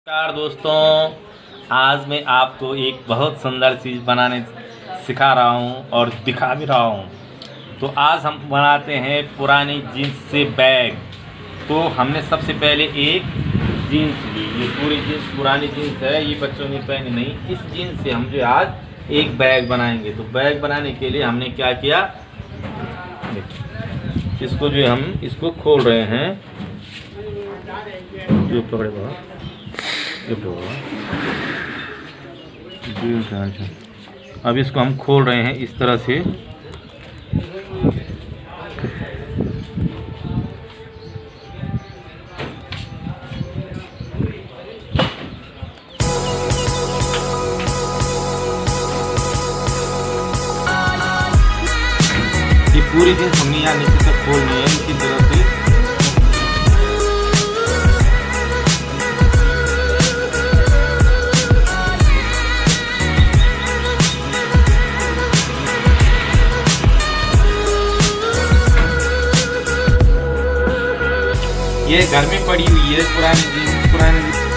नमस्कार दोस्तों, आज मैं आपको एक बहुत सुंदर चीज़ बनाने सिखा रहा हूँ और दिखा भी रहा हूँ। तो आज हम बनाते हैं पुरानी जीन्स से बैग। तो हमने सबसे पहले एक जीन्स ली, ये पूरी जीन्स पुरानी जीन्स है, ये बच्चों ने पहनी नहीं। इस जीन्स से हम जो आज एक बैग बनाएंगे। तो बैग बनाने के लिए हमने क्या किया, इसको जो हम इसको खोल रहे हैं, जो पकड़े बाबा, अब इसको हम खोल रहे हैं इस तरह से। ये पूरी जींस हमने यहाँ नीचे तक खोलनी है इसी तरह से। ये घर में पड़ी हुई है पुरानी जीन्स,